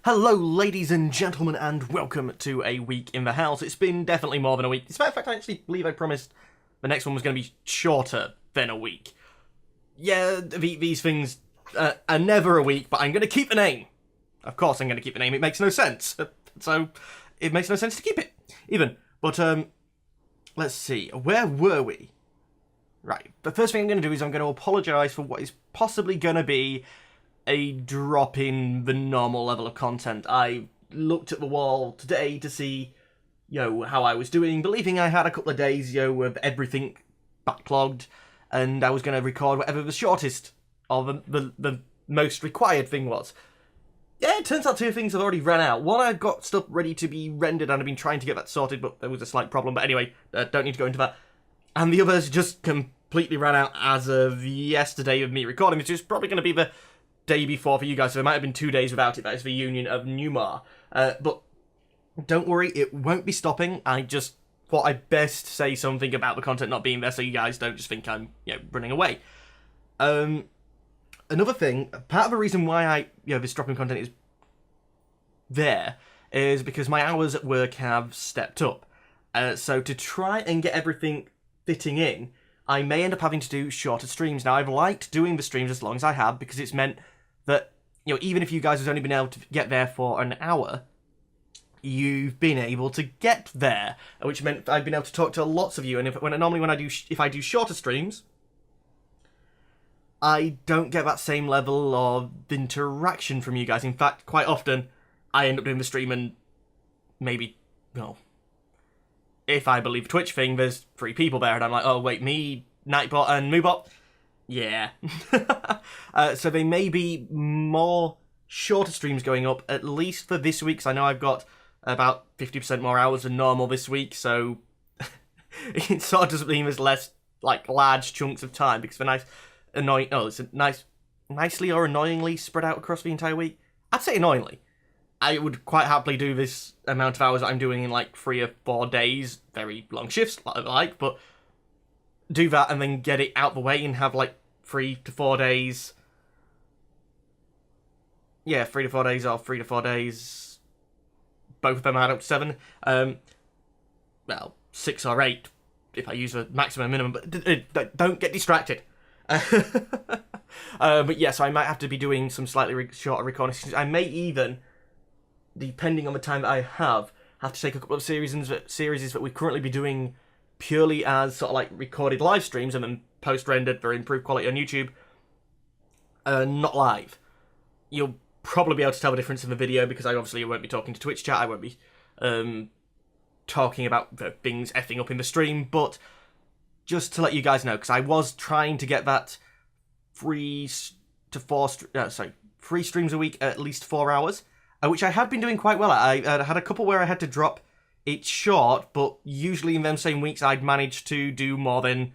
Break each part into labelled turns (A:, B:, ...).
A: Hello ladies and gentlemen and welcome to A Week in the House. It's been definitely more than a week. As a matter of fact, I actually believe I promised the next one was going to be shorter than a week. Yeah, these things are never a week, but I'm going to keep the name. Of course I'm going to keep the name, it makes no sense. So, it makes no sense to keep it, even. But, let's see, where were we? Right, the first thing I'm going to do is I'm going to apologise for what is possibly going to be a drop in the normal level of content. I looked at the wall today to see, how I was doing, believing I had a couple of days, of everything backlogged, and I was going to record whatever the shortest or the most required thing was. Yeah, it turns out two things have already ran out. One, I've got stuff ready to be rendered, and I've been trying to get that sorted, but there was a slight problem. But anyway, don't need to go into that. And the others just completely ran out as of yesterday of me recording, which is probably going to be the day before for you guys, so there might have been 2 days without it. That is the union of Newmar. But don't worry, it won't be stopping. I just thought I'd best say something about the content not being there so you guys don't just think I'm, running away. Another thing, part of the reason why this drop in content is there is because my hours at work have stepped up. So to try and get everything fitting in, I may end up having to do shorter streams. Now, I've liked doing the streams as long as I have because it's meant that, even if you guys have only been able to get there for an hour, you've been able to get there, which meant I've been able to talk to lots of you. And if I do shorter streams, I don't get that same level of interaction from you guys. In fact, quite often, I end up doing the stream and maybe, if I believe Twitch thing, there's 3 people there, and I'm like, oh, wait, me, Nightbot, and Moobot? Yeah. So there may be more shorter streams going up, at least for this week, because I know I've got about 50% more hours than normal this week, so it sort of doesn't mean there's less, large chunks of time, because it's a nicely or annoyingly spread out across the entire week. I'd say annoyingly. I would quite happily do this amount of hours that I'm doing in 3 or 4 days, very long shifts, but do that and then get it out the way and have 3 to 4 days. Yeah, 3 to 4 days or 3 to 4 days. Both of them add up to 7. 6 or 8 if I use the maximum and minimum, but don't get distracted. But yeah, so I might have to be doing some slightly shorter recordings. I may even, depending on the time that I have to take a couple of series that we currently be doing purely as sort of recorded live streams and then post-rendered for improved quality on YouTube, not live. You'll probably be able to tell the difference in the video because I obviously won't be talking to Twitch chat, I won't be talking about things effing up in the stream, but just to let you guys know, because I was trying to get that 3 streams a week at least 4 hours, which I had been doing quite well at. I had a couple where I had to drop it short, but usually in them same weeks I'd managed to do more than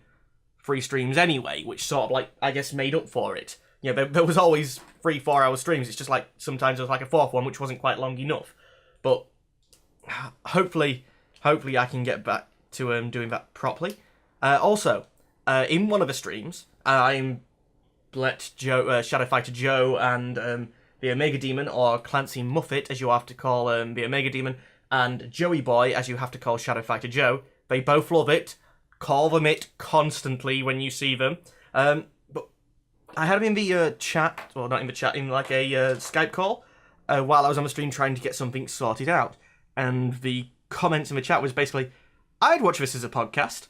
A: 3 streams anyway, which sort of I guess made up for it. There was always 3-4 hour streams, it's just sometimes there was a 4th one which wasn't quite long enough. But hopefully I can get back to doing that properly. Also, in one of the streams, I'm let Shadow Fighter Joe and the Omega Demon, or Clancy Muffet, as you have to call the Omega Demon, and Joey Boy, as you have to call Shadow Fighter Joe. They both love it. Call them it constantly when you see them. But I had them in the chat, or not in the chat, in a Skype call, while I was on the stream trying to get something sorted out. And the comments in the chat was basically, I'd watch this as a podcast,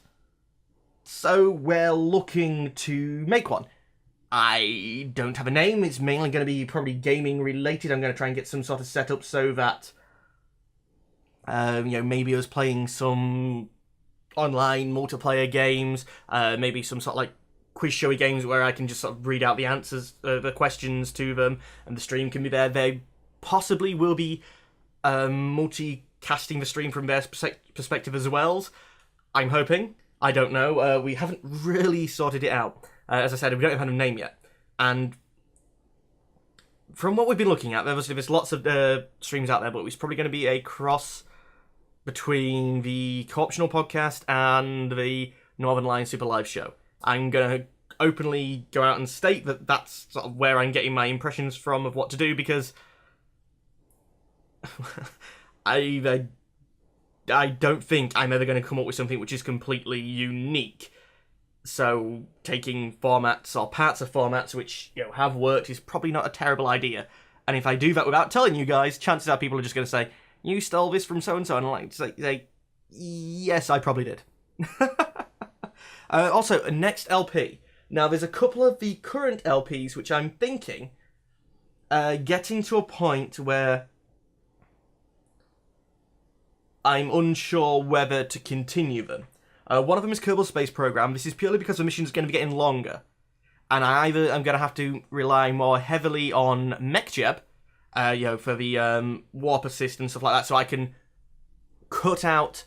A: so we're looking to make one. I don't have a name. It's mainly going to be probably gaming related. I'm going to try and get some sort of setup so that, maybe I was playing some online multiplayer games, maybe some sort of quiz showy games where I can just sort of read out the answers, the questions to them, and the stream can be there. They possibly will be multicasting the stream from their perspective as well. I'm hoping. I don't know. We haven't really sorted it out. As I said, we don't have a name yet. And from what we've been looking at, obviously there's lots of streams out there, but it's probably going to be a cross between the Co-optional podcast and the Northern Line Super Live show. I'm going to openly go out and state that that's sort of where I'm getting my impressions from of what to do, because I don't think I'm ever going to come up with something which is completely unique. So taking formats or parts of formats which have worked is probably not a terrible idea. And if I do that without telling you guys, chances are people are just going to say, "You stole this from so and so," and I'm like, say, yes, I probably did. Also, next LP. Now, there's a couple of the current LPs which I'm thinking getting to a point where I'm unsure whether to continue them. One of them is Kerbal Space Program. This is purely because the mission's going to be getting longer. And I'm going to have to rely more heavily on MechJeb, for the warp assist and stuff like that, so I can cut out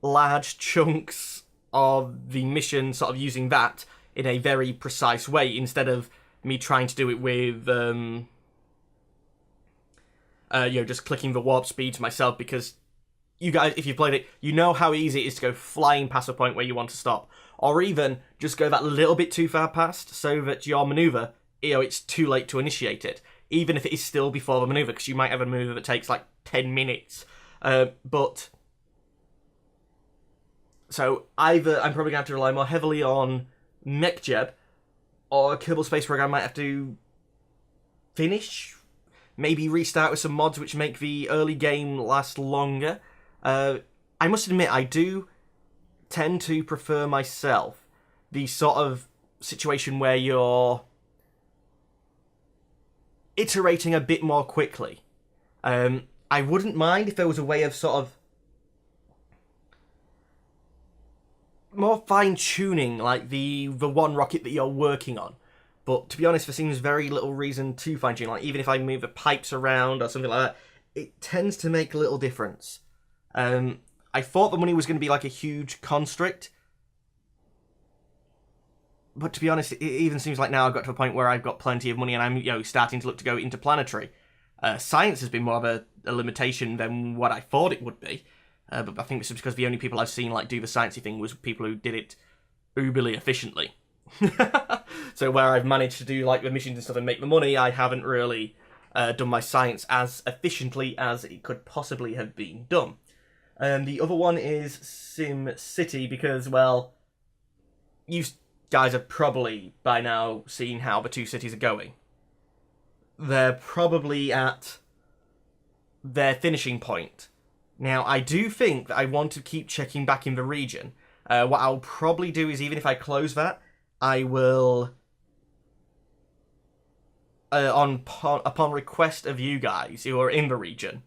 A: large chunks of the mission, sort of using that in a very precise way, instead of me trying to do it with, just clicking the warp speed to myself, because you guys, if you've played it, you know how easy it is to go flying past a point where you want to stop. Or even just go that little bit too far past so that your maneuver, it's too late to initiate it. Even if it is still before the maneuver, because you might have a maneuver that takes like 10 minutes. So either I'm probably going to have to rely more heavily on MechJeb, or Kerbal Space Program might have to finish. Maybe restart with some mods which make the early game last longer. I must admit, I do tend to prefer myself the sort of situation where you're iterating a bit more quickly. I wouldn't mind if there was a way of sort of more fine-tuning, like the one rocket that you're working on. But to be honest, there seems very little reason to fine-tune. Like, even if I move the pipes around or something like that, it tends to make a little difference. I thought the money was going to be like a huge constrict, but to be honest, it even seems like now I've got to a point where I've got plenty of money and I'm starting to look to go interplanetary. Science has been more of a limitation than what I thought it would be, but I think this is because the only people I've seen like do the sciencey thing was people who did it uberly efficiently. So where I've managed to do like the missions and stuff and make the money, I haven't really done my science as efficiently as it could possibly have been done. The other one is Sim City, because, well, you guys have probably by now seen how the two cities are going. They're probably at their finishing point. Now, I do think that I want to keep checking back in the region. What I'll probably do is, even if I close that, I will, upon request of you guys who are in the region,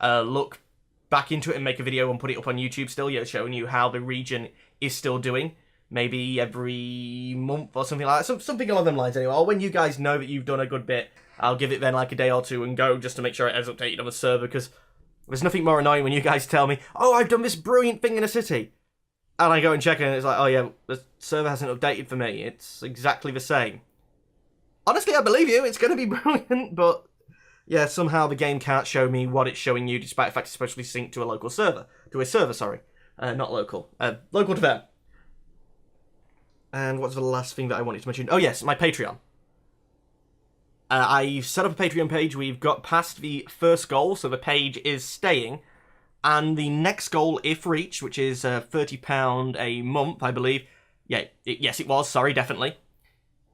A: look back into it and make a video and put it up on YouTube still, showing you how the region is still doing. Maybe every month or something like that. Something along them lines anyway. Or when you guys know that you've done a good bit, I'll give it then like a day or two and go just to make sure it is updated on the server, because there's nothing more annoying when you guys tell me, "Oh, I've done this brilliant thing in a city." And I go and check it and it's like, "Oh yeah, the server hasn't updated for me. It's exactly the same." Honestly, I believe you. It's going to be brilliant, but yeah, somehow the game can't show me what it's showing you, despite the fact it's supposed to be synced to a local server. To a server, sorry. Not local. Local to them. And what's the last thing that I wanted to mention? Oh yes, my Patreon. I've set up a Patreon page. We've got past the first goal, so the page is staying. And the next goal, if reached, which is £30 a month, I believe. Yeah, yes it was, sorry, definitely.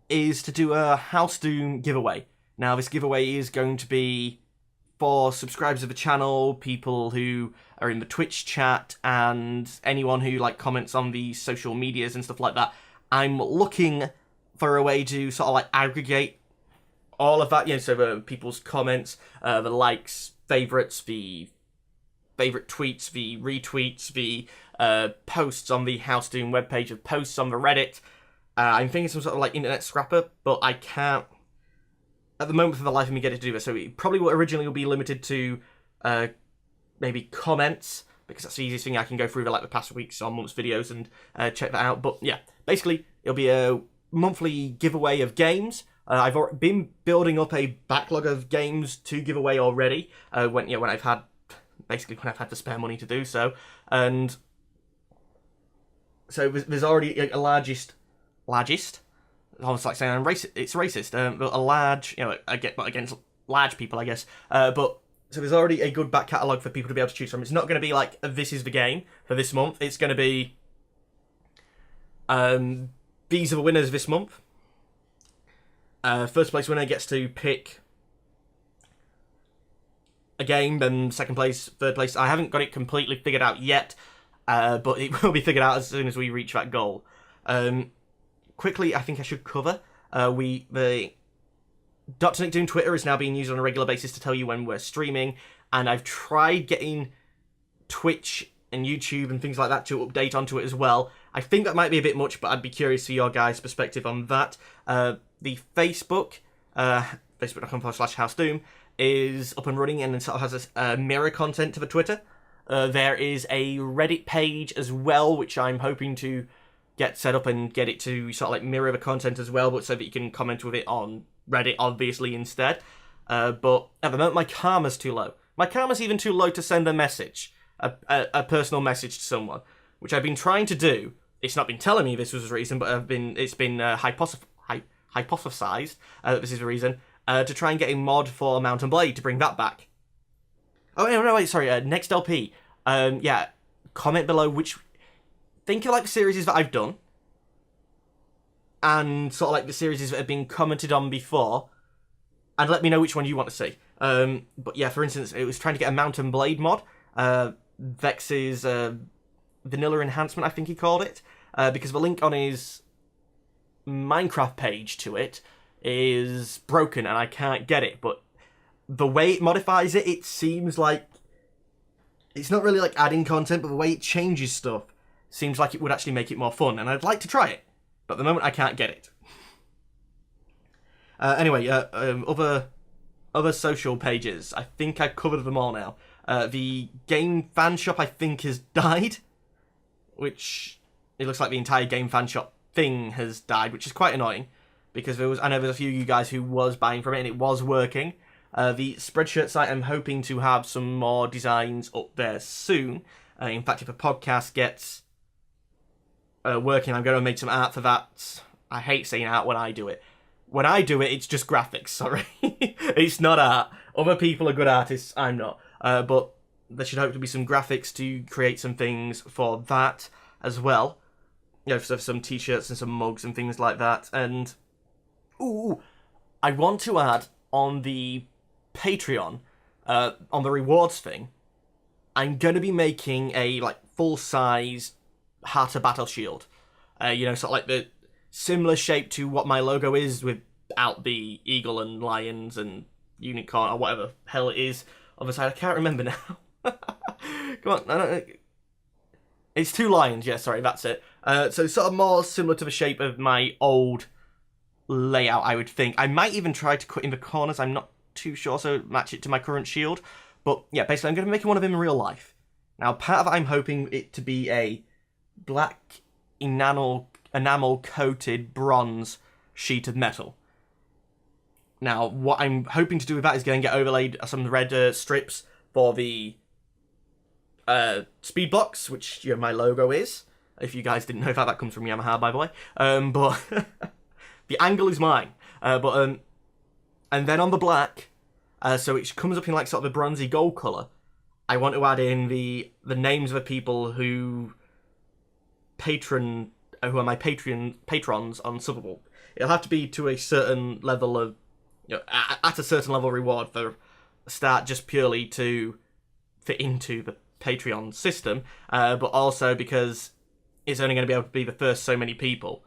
A: Is to do a House Doom giveaway. Now, this giveaway is going to be for subscribers of the channel, people who are in the Twitch chat, and anyone who comments on the social medias and stuff like that. I'm looking for a way to sort of aggregate all of that, so the people's comments, the likes, favourites, the favourite tweets, the retweets, the posts on the House Doom webpage, of posts on the Reddit. I'm thinking some sort of internet scrapper, but I can't at the moment for the life of me get it to do this. So it probably originally will be limited to maybe comments, because that's the easiest thing. I can go through the past week's or month's videos and check that out. But yeah, basically it'll be a monthly giveaway of games. I've been building up a backlog of games to give away already. When I've had the spare money to do so, and so there's already a largest. Almost like saying I'm racist. It's racist. But a large, against large people, I guess. But So there's already a good back catalogue for people to be able to choose from. It's not going to be like, this is the game for this month. It's going to be, these are the winners this month. First place winner gets to pick a game, then second place, third place. I haven't got it completely figured out yet, but it will be figured out as soon as we reach that goal. Quickly, I think I should cover, the Dr. Nick Doom Twitter is now being used on a regular basis to tell you when we're streaming, and I've tried getting Twitch and YouTube and things like that to update onto it as well. I think that might be a bit much, but I'd be curious to your guys' perspective on that. The Facebook, facebook.com/HouseDoom, is up and running, and it sort of has a mirror content to the Twitter. There is a Reddit page as well, which I'm hoping to get set up and get it to sort of like mirror the content as well, but so that you can comment with it on Reddit, obviously, instead. But at the moment, my karma's too low. My karma's even too low to send a message, a personal message to someone, which I've been trying to do. It's not been telling me this was the reason, but it's been hypothesized that this is the reason, to try and get a mod for Mountain Blade to bring that back. Oh, no, wait, sorry, next LP. Yeah, comment below which... Think of, like, the series that I've done, and sort of, like, the series that have been commented on before, and let me know which one you want to see. But, yeah, for instance, it was trying to get a Mountain Blade mod, Vex's Vanilla Enhancement, I think he called it, because the link on his Minecraft page to it is broken, and I can't get it, but the way it modifies it, it seems like... It's not really, like, adding content, but the way it changes stuff seems like it would actually make it more fun, and I'd like to try it, but at the moment I can't get it. Anyway, other social pages, I think I've covered them all now. The game fan shop, I think, has died, which it looks like the entire game fan shop thing has died, which is quite annoying, because I know there's a few of you guys who was buying from it, and it was working. The Spreadshirt site, I'm hoping to have some more designs up there soon. In fact, if a podcast gets working, I'm going to make some art for that. I hate saying art when I do it. When I do it, it's just graphics, sorry. It's not art. Other people are good artists, I'm not. But there should hopefully be some graphics to create some things for that as well. You know, for some t-shirts and some mugs and things like that. And, ooh, I want to add on the Patreon, on the rewards thing, I'm going to be making a, like, full-size Heart of Battle shield. You know, sort of like the similar shape to what my logo is, without the eagle and lions and unicorn or whatever the hell it is on the side. I can't remember now. Come on, it's two lions, yeah, sorry, that's it. So sort of more similar to the shape of my old layout, I would think. I might even try to cut in the corners, I'm not too sure, so match it to my current shield. But yeah, basically I'm going to be making one of them in real life. Now, part of it, I'm hoping it to be a black enamel-coated bronze sheet of metal. Now, what I'm hoping to do with that is go and get overlaid some red strips for the speed blocks, which, you know, my logo is. If you guys didn't know that comes from Yamaha, by the way. But the angle is mine. And then on the black, so it comes up in like sort of a bronzy gold colour, I want to add in the names of the people who are my patrons on Subable. It'll have to be to a certain level of, you know, at a certain level of reward for a start, just purely to fit into the Patreon system, but also because it's only going to be able to be the first so many people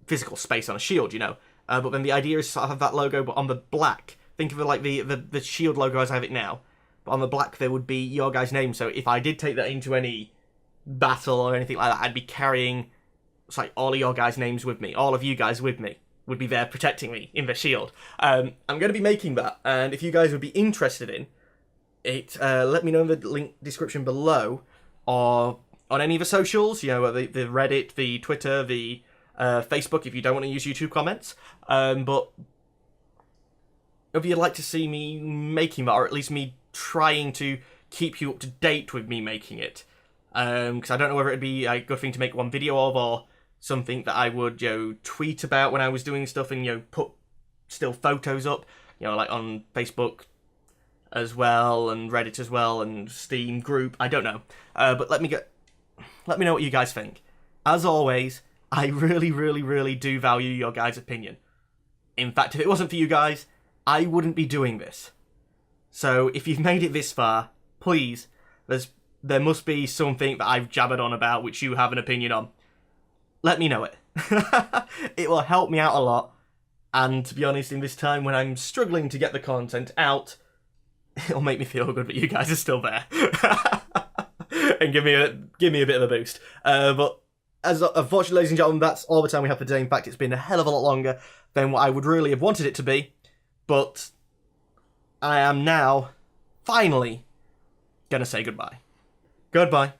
A: physical space on a shield, you know. But then the idea is to sort of have that logo, but on the black, think of it like the shield logo as I have it now, but on the black there would be your guys' name, so if I did take that into any battle or anything like that, I'd be carrying, it's like, all of your guys' names with me, all of you guys with me, would be there protecting me in the shield. I'm going to be making that, and if you guys would be interested in it, let me know in the link description below, or on any of the socials, you know, the Reddit, the Twitter, the Facebook, if you don't want to use YouTube comments. But if you'd like to see me making that, or at least me trying to keep you up to date with me making it, because I don't know whether it'd be a good thing to make one video of, or something that I would, you know, tweet about when I was doing stuff, and, you know, put still photos up, you know, like on Facebook, as well, and Reddit as well, and Steam group. I don't know, but let me know what you guys think. As always, I really, really, really do value your guys' opinion. In fact, if it wasn't for you guys, I wouldn't be doing this. So if you've made it this far, please, there must be something that I've jabbered on about which you have an opinion on. Let me know it. It will help me out a lot. And to be honest, in this time when I'm struggling to get the content out, it'll make me feel good that you guys are still there. And give me a bit of a boost. But unfortunately, ladies and gentlemen, that's all the time we have for today. In fact, it's been a hell of a lot longer than what I would really have wanted it to be. But I am now finally gonna say goodbye. Goodbye.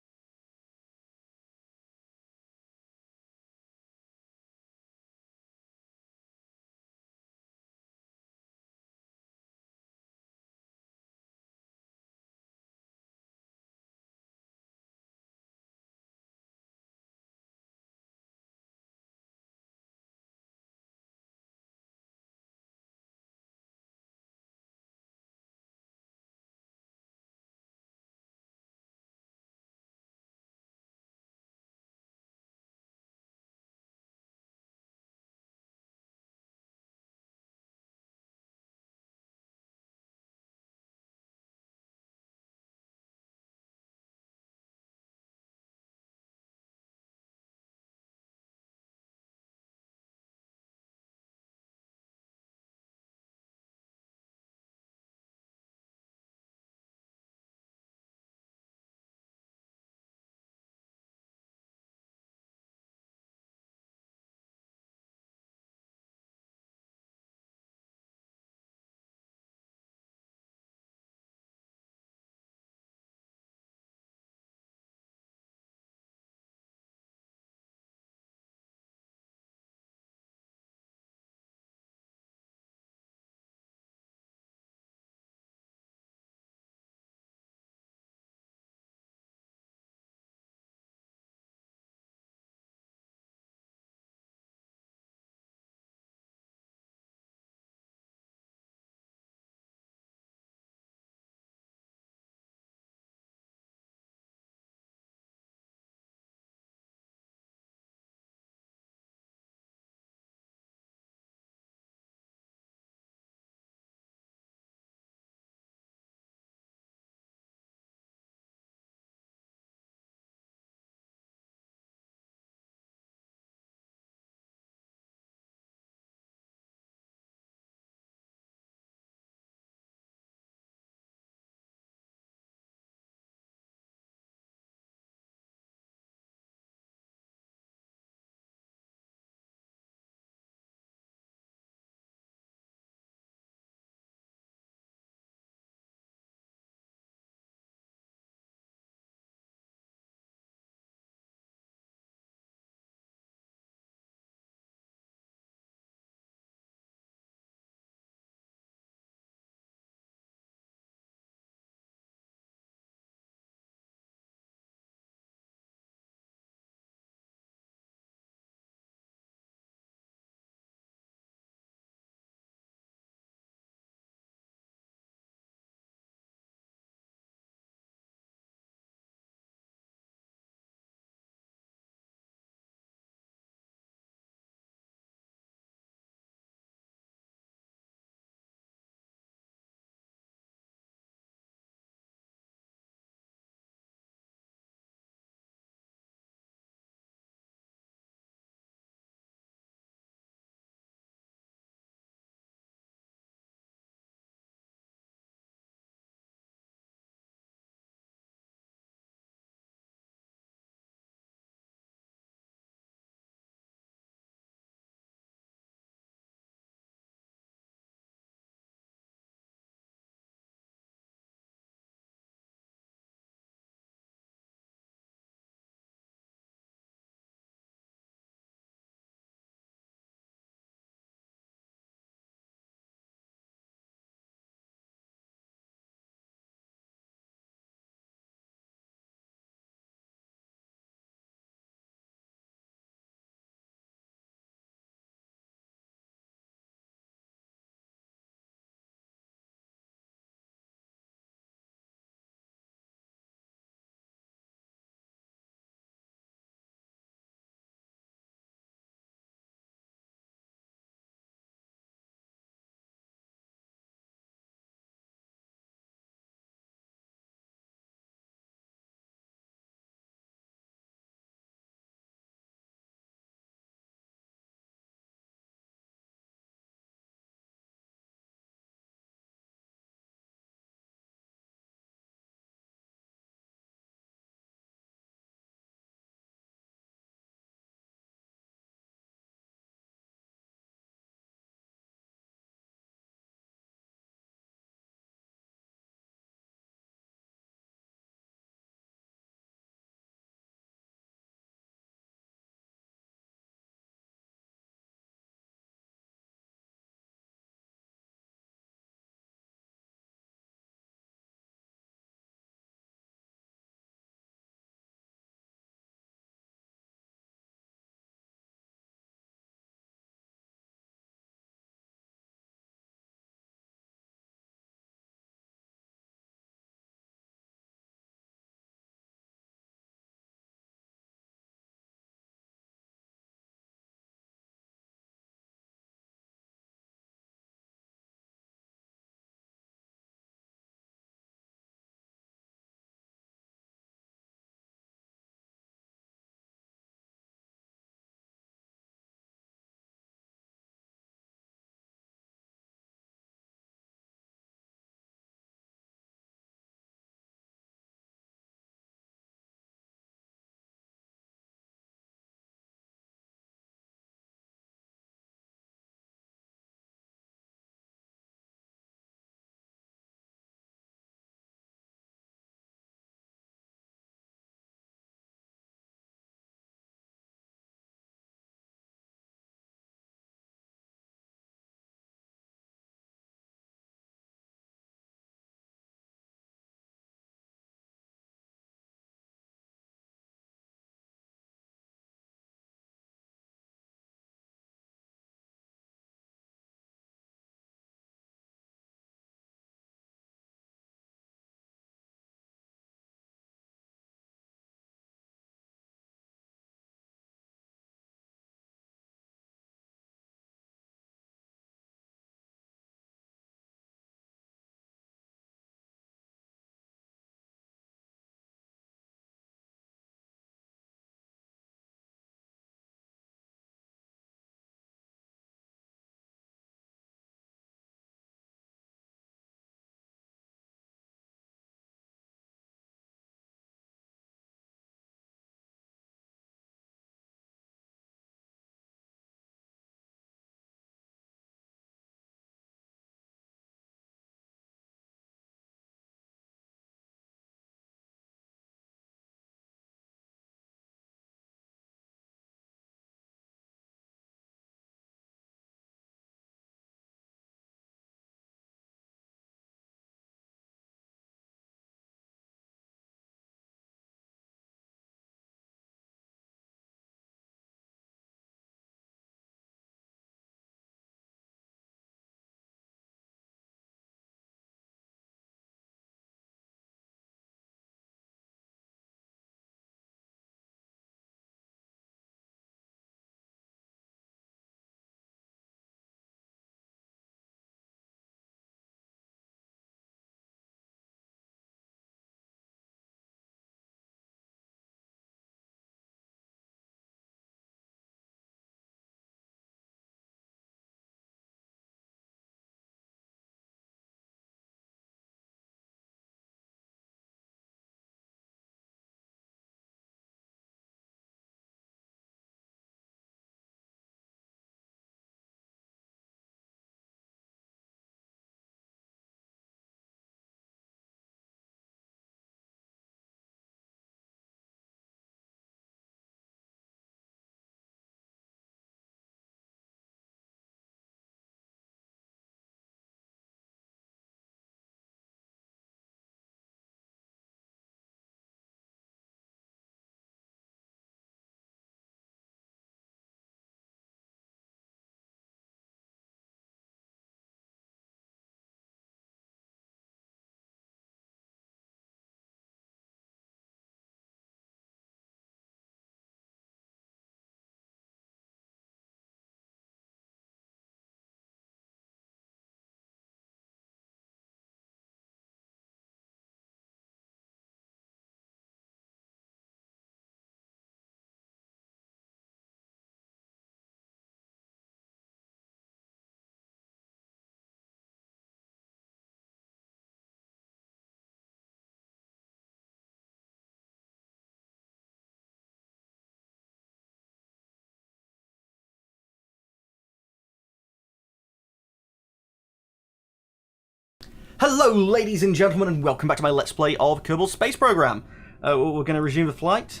A: Hello, ladies and gentlemen, and welcome back to my Let's Play of Kerbal Space Program. We're going to resume the flight.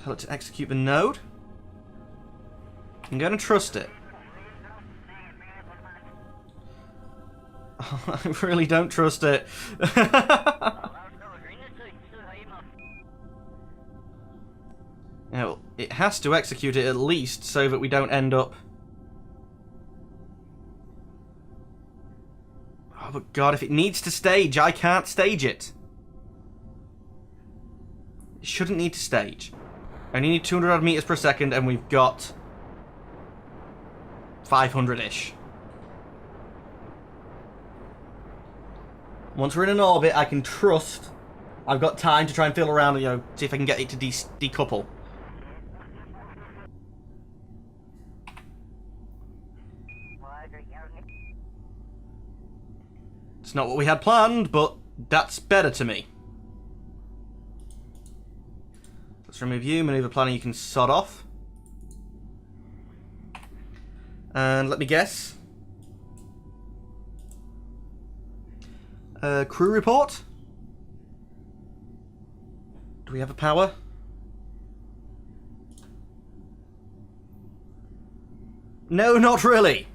A: Tell it to execute the node. I'm going to trust it. Oh, I really don't trust it. Now, it has to execute it at least so that we don't end up... Oh, but God, if it needs to stage, I can't stage it. It shouldn't need to stage. I only need 200 odd meters per second, and we've got 500-ish. Once we're in an orbit, I can trust I've got time to try and feel around and, you know, see if I can get it to decouple. It's not what we had planned, but that's better to me. Let's remove you. Maneuver planner, you can sod off. And let me guess. Crew report? Do we have a power? No, not really.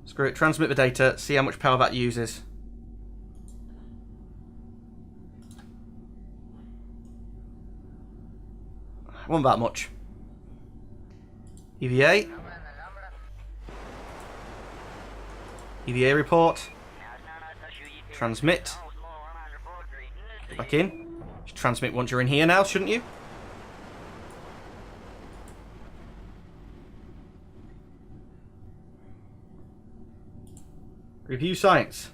A: Screw it, transmit the data, see how much power that uses. Wasn't that much. EVA. EVA report. Transmit. Get back in. You should transmit once you're in here now, shouldn't you? Review science.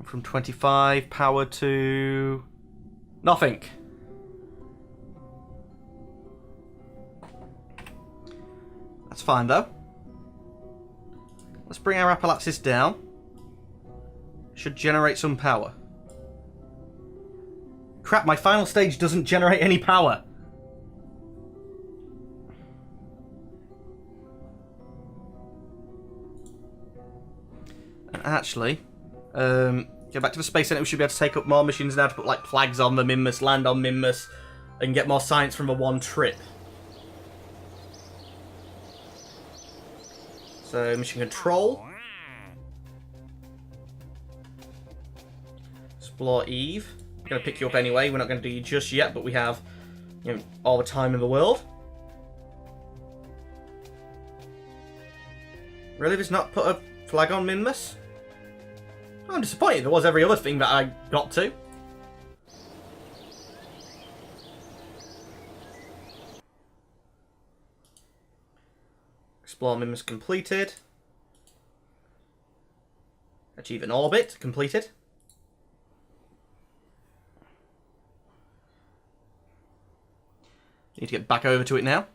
A: From 25 power to nothing. That's fine though. Let's bring our apparatus down. Should generate some power. Crap, my final stage doesn't generate any power. And actually, get back to the Space Center. We should be able to take up more missions now to put like flags on the Minmus, land on Minmus, and get more science from the one trip. So, mission control. Explore Eve. I'm going to pick you up anyway. We're not going to do you just yet, but we have, you know, all the time in the world. Really? There's not put a flag on Minmus? I'm disappointed. There was every other thing that I got to. Explore Minmus completed. Achieve an orbit completed. Need to get back over to it now.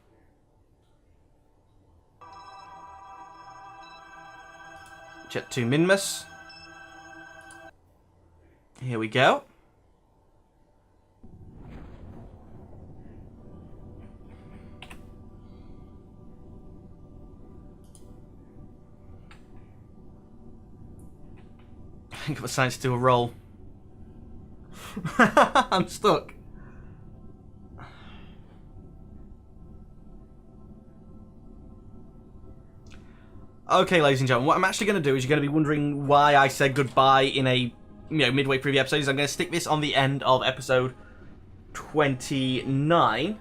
A: Jet to Minmus. Here we go. I think the science to do a roll. I'm stuck. Okay, ladies and gentlemen, what I'm actually going to do is you're going to be wondering why I said goodbye in a, midway through the episode. I'm going to stick this on the end of episode 29.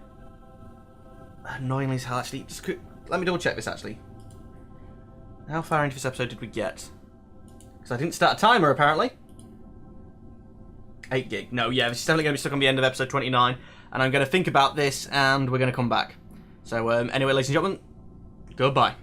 A: Annoyingly as hell, actually. Just let me double check this, actually. How far into this episode did we get? Because I didn't start a timer, apparently. 8 gig. No, yeah, this is definitely going to be stuck on the end of episode 29. And I'm going to think about this, and we're going to come back. So, anyway, ladies and gentlemen, goodbye.